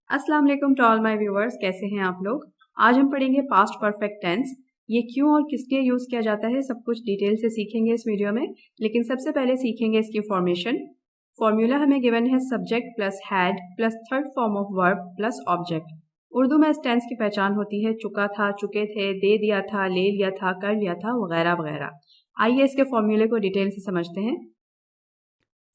अस्सलाम वालेकुम to all my viewers, कैसे हैं आप लोग। आज हम पढ़ेंगे पास्ट परफेक्ट टेंस। ये क्यों और किस लिए यूज़ किया जाता है सब कुछ डिटेल से सीखेंगे इस वीडियो में, लेकिन सबसे पहले सीखेंगे इसकी फॉर्मेशन। फॉर्मूला हमें गिवन है subject plus had plus third form of verb plus object. Urdu में इस टेंस की पहचान होती है चुका था, चुके थे, दे दिया था, ले लिया था, कर लिया था, वगैरह वगैरह। आइए इसके फॉर्मूले को डिटेल से समझते हैं।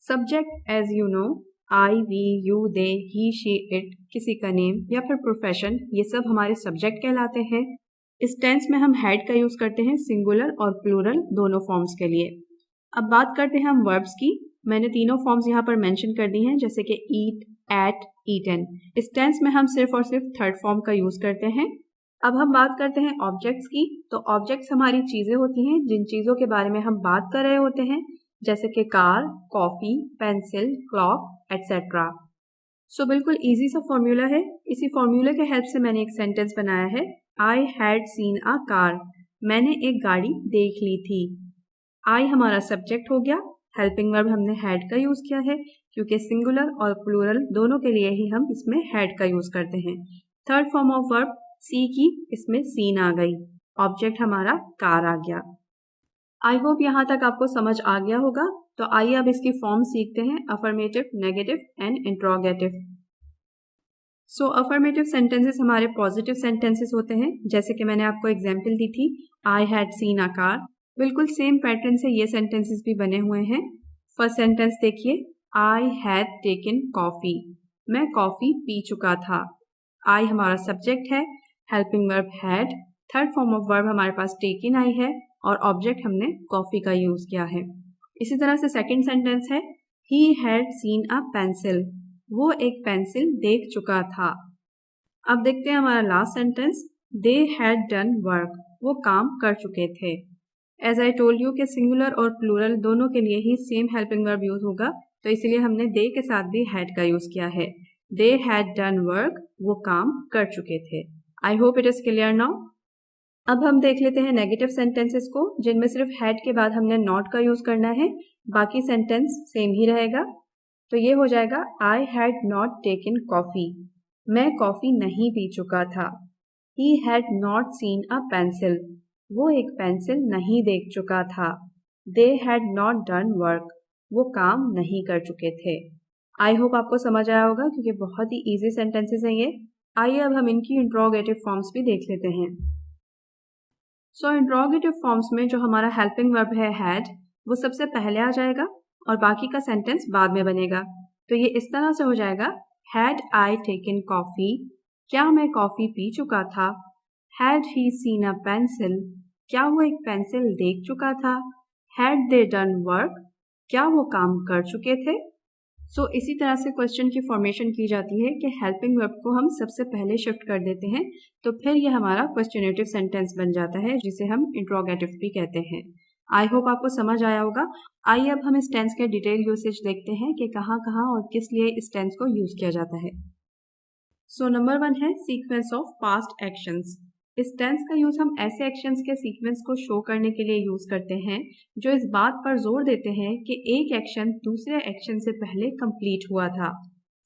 Subject as you know, I, we, you, they, he, she, it, किसी का नेम या फिर प्रोफेशन, ये सब हमारे सब्जेक्ट कहलाते हैं। इस टेंस में हम हैड का यूज करते हैं सिंगुलर और प्लूरल दोनों फॉर्म्स के लिए। अब बात करते हैं हम वर्ब्स की। मैंने तीनों फॉर्म्स यहाँ पर मेंशन कर दी हैं, जैसे कि ईट, एट, ईटन। इस टेंस में हम सिर्फ और सिर्फ थर्ड फॉर्म का यूज करते हैं। अब हम बात करते हैं ऑब्जेक्ट्स की। तो ऑब्जेक्ट्स हमारी चीजें होती हैं जिन चीजों के बारे में हम बात कर रहे होते हैं, जैसे कि car, coffee, pencil, clock etcetera. So बिल्कुल इजी सा फॉर्मूला है। इसी फॉर्मूले के हेल्प से मैंने एक सेंटेंस बनाया है, I had seen a car, मैंने एक गाड़ी देख ली थी। आई हमारा सब्जेक्ट हो गया, हेल्पिंग वर्ब हमने हैड का यूज किया है क्योंकि सिंगुलर और प्लूरल दोनों के लिए ही हम इसमें हैड का यूज करते हैं। थर्ड फॉर्म ऑफ वर्ब सी की, इसमें सीन आ गई, ऑब्जेक्ट हमारा कार आ गया। आई होप यहाँ तक आपको समझ आ गया होगा। तो आइए अब इसकी फॉर्म सीखते हैं, affirmative, negative and interrogative. So affirmative sentences हमारे पॉजिटिव सेंटेंसेस होते हैं, जैसे कि मैंने आपको एग्जांपल दी थी, I had seen a car. बिल्कुल सेम पैटर्न से ये सेंटेंसेस भी बने हुए हैं। फर्स्ट सेंटेंस देखिए, आई हैड टेकन कॉफी, मैं कॉफी पी चुका था। आई हमारा सब्जेक्ट है, helping verb had, third form of verb हमारे पास टेकन आई है और ऑब्जेक्ट हमने कॉफी का यूज किया है। इसी तरह से सेकंड सेंटेंस है, he had seen a pencil, वो एक पेंसिल देख चुका था। अब देखते हैं हमारा last sentence, they had done work, वो काम कर चुके थे। एज आई टोल्ड यू कि सिंगुलर और प्लूरल दोनों के लिए ही सेम हेल्पिंग वर्ब यूज होगा, तो इसीलिए हमने दे के साथ भी हैड का यूज किया है। दे हैड डन वर्क, वो काम कर चुके थे। I hope it is clear now. अब हम देख लेते हैं नेगेटिव सेंटेंसेस को, जिनमें सिर्फ हैड के बाद हमने नॉट का यूज करना है, बाकी सेंटेंस सेम ही रहेगा। तो ये हो जाएगा, I had not taken coffee, मैं कॉफी नहीं पी चुका था। He had not seen a pencil, वो एक पेंसिल नहीं देख चुका था। They had not done work, वो काम नहीं कर चुके थे। आई होप आपको समझ आया होगा क्योंकि बहुत ही इजी सेंटेंसेस हैं ये। आइए अब हम इनकी इंट्रोगेटिव फॉर्म्स भी देख लेते हैं। सो इंट्रोगेटिव फॉर्म्स में जो हमारा हेल्पिंग वर्ब है हैड, वो सबसे पहले आ जाएगा और बाकी का सेंटेंस बाद में बनेगा। तो ये इस तरह से हो जाएगा, हैड आई टेकन कॉफी, क्या मैं कॉफी पी चुका था। Had he seen a pencil, क्या वो एक पेंसिल देख चुका था। हैड दे डन वर्क, क्या वो काम कर चुके थे। सो इसी तरह से क्वेश्चन की फॉर्मेशन की जाती है कि हेल्पिंग वर्ब को हम सबसे पहले शिफ्ट कर देते हैं, तो फिर ये हमारा क्वेश्चनेटिव सेंटेंस बन जाता है, जिसे हम इंट्रोगेटिव भी कहते हैं। आई होप आपको समझ आया होगा। आइए अब हम इस टेंस के डिटेल यूसेज देखते हैं कि कहाँ कहाँ और किस लिए इस टेंस को यूज किया जाता है। सो नंबर 1 है सीक्वेंस ऑफ पास्ट एक्शंस। इस टेंस का यूज हम ऐसे एक्शंस के सीक्वेंस को शो करने के लिए यूज करते हैं जो इस बात पर जोर देते हैं कि एक एक्शन दूसरे एक्शन से पहले कंप्लीट हुआ था।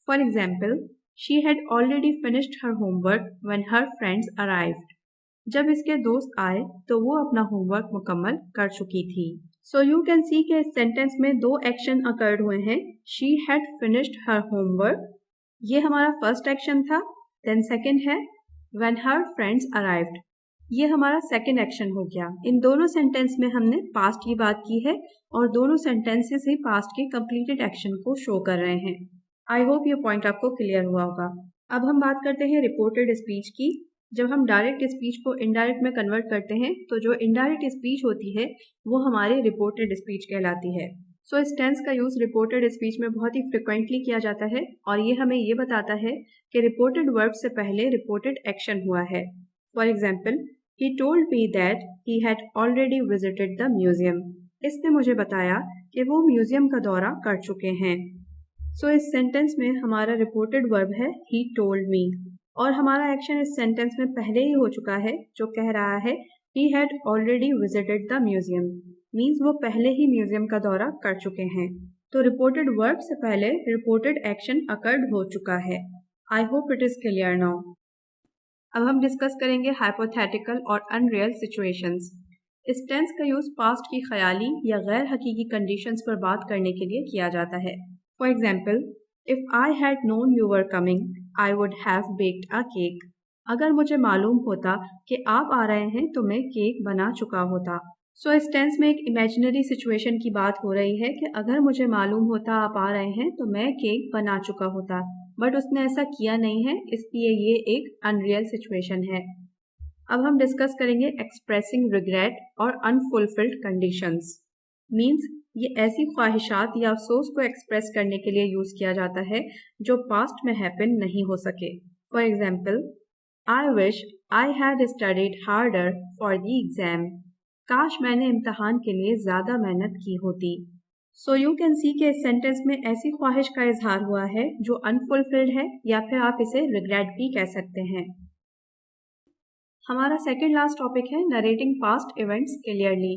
For example, she had already finished her homework when her friends arrived. जब इसके दोस्त आए तो वो अपना होमवर्क मुकम्मल कर चुकी थी। सो यू कैन सी कि इस सेंटेंस में दो एक्शन अकर्ड हुए हैं। She had finished her homework, ये हमारा फर्स्ट एक्शन था। देन सेकंड है व्हेन हर फ्रेंड्स अराइव्ड, ये हमारा सेकंड एक्शन हो गया। इन दोनों सेंटेंस में हमने पास्ट की बात की है और दोनों सेंटेंसेस ही पास्ट के कंप्लीटेड एक्शन को शो कर रहे हैं। आई होप ये पॉइंट आपको क्लियर हुआ होगा। अब हम बात करते हैं रिपोर्टेड स्पीच की। जब हम डायरेक्ट स्पीच को इनडायरेक्ट में कन्वर्ट करते हैं तो जो इनडायरेक्ट स्पीच होती है वो हमारी रिपोर्टेड स्पीच कहलाती है। सो इस टेंस का यूज रिपोर्टेड स्पीच में बहुत ही फ्रिक्वेंटली किया जाता है और ये हमें ये बताता है कि रिपोर्टेड वर्ब से पहले रिपोर्टेड एक्शन हुआ है। For example, he told me that he had already visited the museum, इसने मुझे बताया कि वो म्यूजियम का दौरा कर चुके हैं। सो इस सेंटेंस में हमारा रिपोर्टेड वर्ब है ही टोल्ड मी और हमारा एक्शन इस सेंटेंस में पहले ही हो चुका है, जो कह रहा है he had already visited the museum, means वो पहले ही म्यूजियम का दौरा कर चुके हैं। तो रिपोर्टेड वर्ब से पहले रिपोर्टेड एक्शन अकर्ड हो चुका है। I hope it is clear now. अब हम डिस्कस करेंगे हाइपोथेटिकल और अनरियल सिचुएशंस। इस टेंस का यूज़ पास्ट की ख्याली या गैर हकीकी कंडीशंस पर बात करने के लिए किया जाता है। For example, if I had known you were coming I would have baked a cake. अगर मुझे मालूम होता कि आप आ रहे हैं तो मैं केक बना चुका होता। सो इस टेंस में एक इमेजिनरी सिचुएशन की बात हो रही है कि अगर मुझे मालूम होता आप आ रहे हैं तो मैं केक बना चुका होता, बट उसने ऐसा किया नहीं है, इसलिए ये एक अनरियल सिचुएशन है। अब हम डिस्कस करेंगे एक्सप्रेसिंग रिग्रेट और अनफुलफिल्ड कंडीशंस। मीन्स ये ऐसी ख्वाहिशात या अफसोस को एक्सप्रेस करने के लिए यूज़ किया जाता है जो पास्ट में हैपन नहीं हो सके। For example, I wish I had studied harder for the exam. काश मैंने इम्तहान के लिए ज़्यादा मेहनत की होती। सो यू कैन सी के इस सेंटेंस में ऐसी ख्वाहिश का इजहार हुआ है जो अनफुलफिल्ड है, या फिर आप इसे रिग्रेट भी कह सकते हैं। हमारा सेकेंड लास्ट टॉपिक है narrating past events clearly.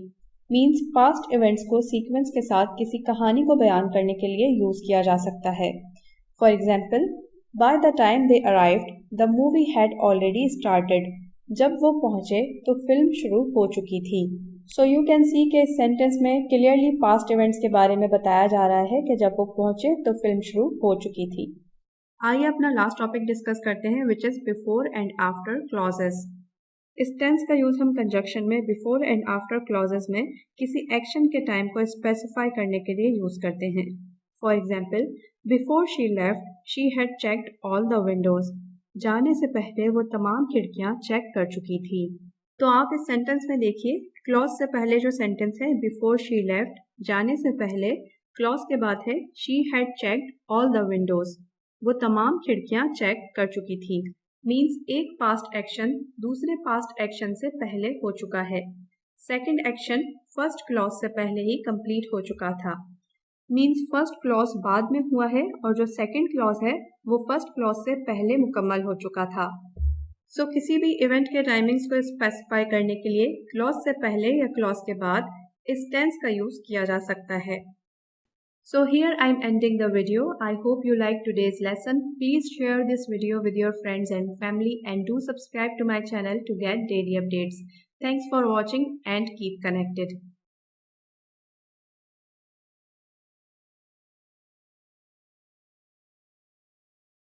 Means past events को सीक्वेंस के साथ किसी कहानी को बयान करने के लिए यूज़ किया जा सकता है। For example, by the time they arrived the movie had already started. जब वो पहुंचे तो फिल्म शुरू हो चुकी थी। सो यू कैन सी के इस सेंटेंस में क्लियरली पास्ट इवेंट्स के बारे में बताया जा रहा है कि जब वो पहुंचे तो फिल्म शुरू हो चुकी थी। आइए अपना लास्ट टॉपिक डिस्कस करते हैं, which is before and after clauses. इस टेंस का यूज़ हम कंजक्शन में बिफोर एंड आफ्टर क्लॉजेस में किसी एक्शन के टाइम को स्पेसिफाई करने के लिए यूज़ करते हैं। For example, before she left she had checked all the Windows. जाने से पहले वो तमाम खिड़कियां चेक कर चुकी थी। तो आप इस सेंटेंस में देखिए, क्लॉज से पहले जो सेंटेंस है बिफोर शी लेफ्ट, जाने से पहले, क्लॉज के बाद है she had checked all the Windows, वो तमाम खिड़कियां चेक कर चुकी थी। मीन्स एक पास्ट एक्शन दूसरे पास्ट एक्शन से पहले हो चुका है। सेकंड एक्शन फर्स्ट क्लॉज से पहले ही कंप्लीट हो चुका था। मीन्स फर्स्ट क्लॉज बाद में हुआ है और जो सेकंड क्लॉज है वो फर्स्ट क्लॉज से पहले मुकम्मल हो चुका था। सो किसी भी इवेंट के टाइमिंग्स को स्पेसिफाई करने के लिए क्लॉज से पहले या क्लॉज के बाद इस टेंस का यूज़ किया जा सकता है। So here I am ending the video. I hope you liked today's lesson. Please share this video with your friends and family and do subscribe to my channel to get daily updates. Thanks for watching and keep connected.